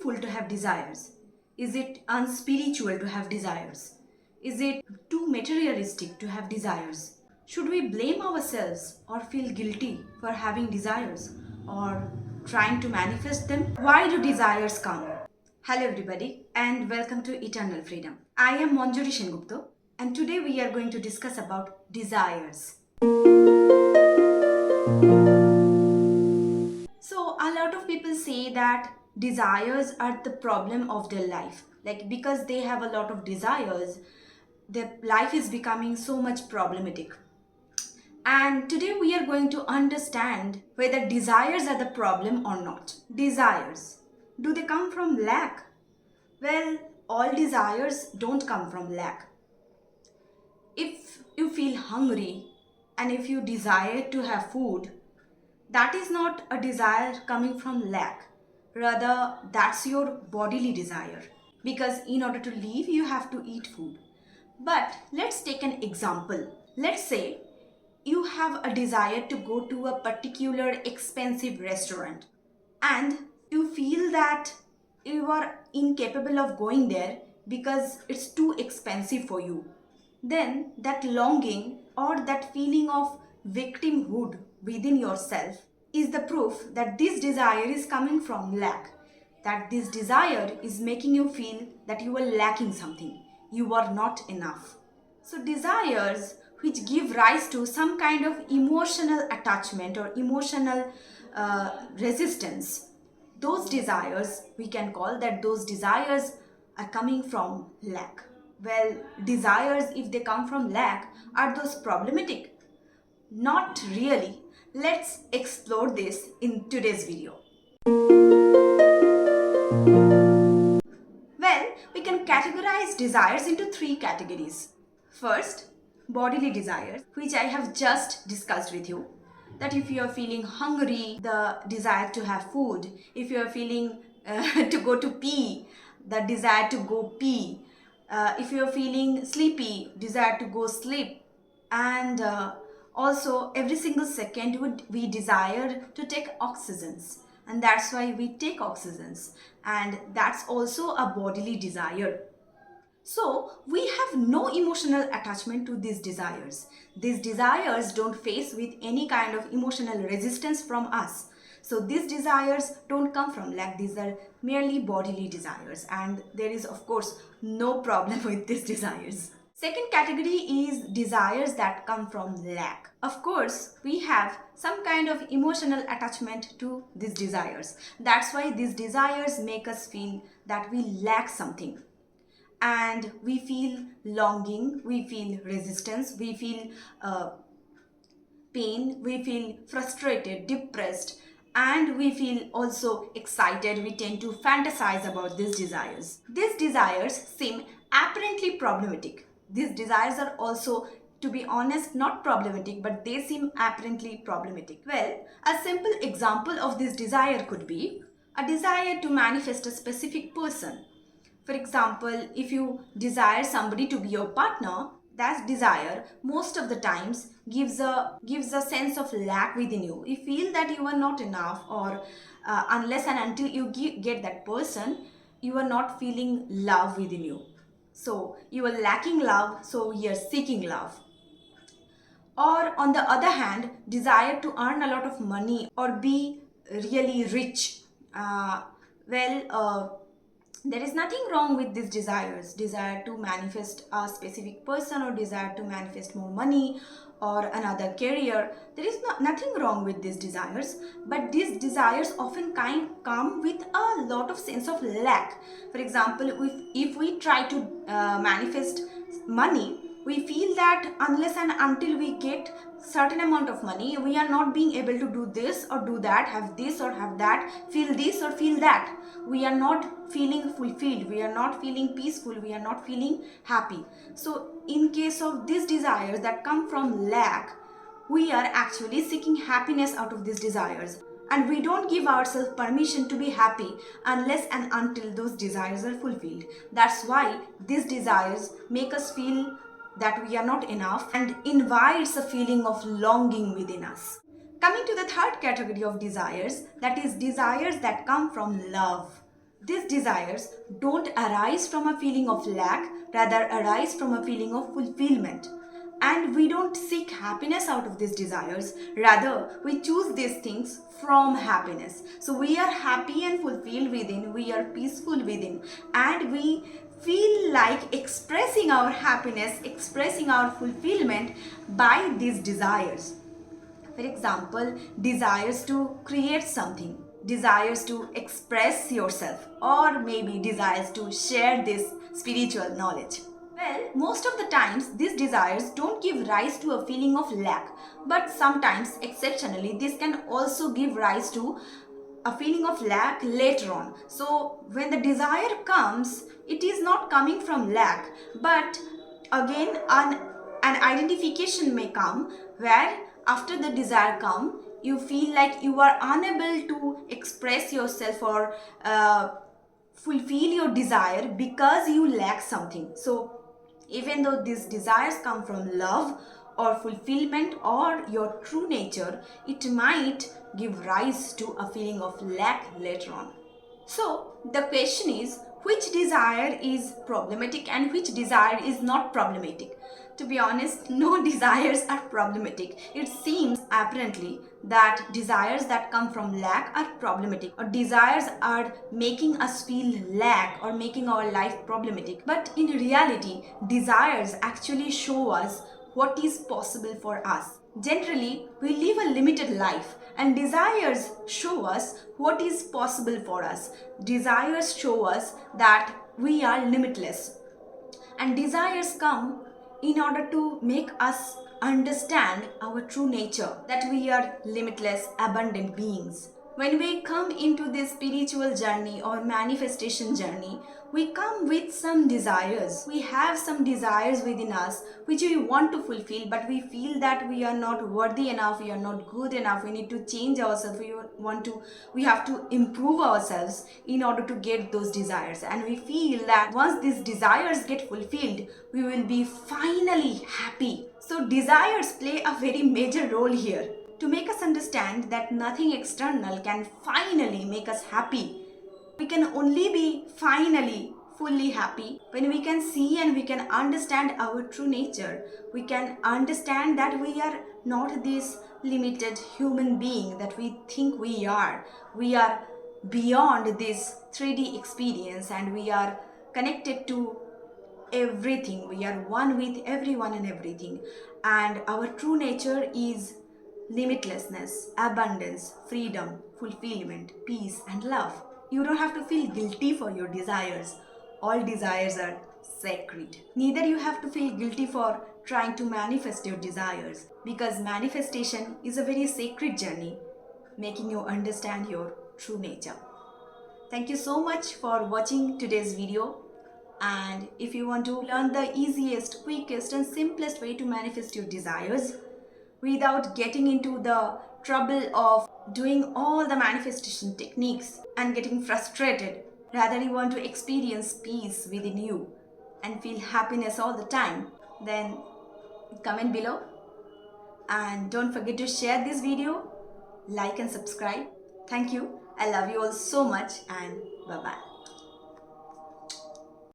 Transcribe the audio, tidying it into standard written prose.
sinful to have desires? Is it unspiritual to have desires? Is it too materialistic to have desires? Should we blame ourselves or feel guilty for having desires or trying to manifest them? Why do desires come? Hello everybody and welcome to Eternal Freedom. I am Manjuri Sengupta and today we are going to discuss about desires. So a lot of people say that desires are the problem of their life. Like because they have a lot of desires, their life is becoming so much problematic. And today we are going to understand whether desires are the problem or not. Desires. Do they come from lack? Well, all desires don't come from lack. If you feel hungry and if you desire to have food, that is not a desire coming from lack. Rather, that's your bodily desire. Because in order to live, you have to eat food. But let's take an example. Let's say you have a desire to go to a particular expensive restaurant and you feel that you are incapable of going there because it's too expensive for you. Then that longing or that feeling of victimhood within yourself is the proof that this desire is coming from lack. That this desire is making you feel that you are lacking something, you are not enough. So, desires which give rise to some kind of emotional attachment or emotional resistance, those desires, we can call that those desires are coming from lack. Well, desires, if they come from lack, are those problematic? Not really. Let's explore this in today's video. Well, we can categorize desires into three categories. First, bodily desires, which I have just discussed with you. That if you are feeling hungry, the desire to have food. If you are feeling to go to pee, the desire to go pee. If you are feeling sleepy, desire to go sleep. And also every single second we desire to take oxygens. And that's why we take oxygens. And that's also a bodily desire. So, we have no emotional attachment to these desires. These desires don't face with any kind of emotional resistance from us. So, these desires don't come from lack, these are merely bodily desires, and there is, of course, no problem with these desires. Second category is desires that come from lack. Of course, we have some kind of emotional attachment to these desires. That's why these desires make us feel that we lack something. And we feel longing, we feel resistance, we feel pain, we feel frustrated, depressed, and we feel also excited. We tend to fantasize about these desires. These desires seem apparently problematic. These desires are also, to be honest, not problematic, but they seem apparently problematic. Well, a simple example of this desire could be a desire to manifest a specific person. For example, if you desire somebody to be your partner, that desire most of the times gives a sense of lack within you. You feel that you are not enough, or unless and until you get that person, you are not feeling love within you. So you are lacking love, so you are seeking love. Or on the other hand, desire to earn a lot of money or be really rich. There is nothing wrong with these desire to manifest a specific person or desire to manifest more money or another career. There is nothing wrong with these desires, but these desires often come with a lot of sense of lack. For example, if we try to manifest money, we feel that unless and until we get certain amount of money, we are not being able to do this or do that, have this or have that, feel this or feel that. We are not feeling fulfilled, we are not feeling peaceful, we are not feeling happy. So in case of these desires that come from lack, we are actually seeking happiness out of these desires, and we don't give ourselves permission to be happy unless and until those desires are fulfilled. That's why these desires make us feel that we are not enough and invites a feeling of longing within us. Coming to the third category of desires, that is desires that come from love. These desires don't arise from a feeling of lack, rather arise from a feeling of fulfillment. And we don't seek happiness out of these desires, rather we choose these things from happiness. So we are happy and fulfilled within, we are peaceful within, and we feel like expressing our happiness, expressing our fulfillment by these desires. For example, desires to create something, desires to express yourself, or maybe desires to share this spiritual knowledge. Well, most of the times these desires don't give rise to a feeling of lack, but sometimes, exceptionally, this can also give rise to a feeling of lack later on. So, when the desire comes, it is not coming from lack, but again, an identification may come where after the desire come, you feel like you are unable to express yourself or fulfill your desire because you lack something. So even though these desires come from love or fulfillment or your true nature, it might give rise to a feeling of lack later on. So the question is, which desire is problematic and which desire is not problematic? To be honest, no desires are problematic. It seems apparently that desires that come from lack are problematic, or desires are making us feel lack or making our life problematic. But in reality, desires actually show us what is possible for us. Generally, we live a limited life, and desires show us what is possible for us. Desires show us that we are limitless. And desires come in order to make us understand our true nature, that we are limitless, abundant beings. When we come into this spiritual journey or manifestation journey, we come with some desires. We have some desires within us which we want to fulfill, but we feel that we are not worthy enough, we are not good enough, we need to change ourselves, we have to improve ourselves in order to get those desires. And we feel that once these desires get fulfilled, we will be finally happy. So desires play a very major role here to make us understand that nothing external can finally make us happy. We can only be finally fully happy when we can see and we can understand our true nature. We can understand that we are not this limited human being that we think we are. We are beyond this 3D experience, and we are connected to everything. We are one with everyone and everything. And our true nature is limitlessness, abundance, freedom, fulfillment, peace, and love. You don't have to feel guilty for your desires. All desires are sacred. Neither you have to feel guilty for trying to manifest your desires, because manifestation is a very sacred journey, making you understand your true nature. Thank you so much for watching today's video. And if you want to learn the easiest, quickest, and simplest way to manifest your desires without getting into the trouble of doing all the manifestation techniques and getting frustrated, rather you want to experience peace within you and feel happiness all the time, then comment below. And don't forget to share this video, like and subscribe. Thank you. I love you all so much, and bye-bye.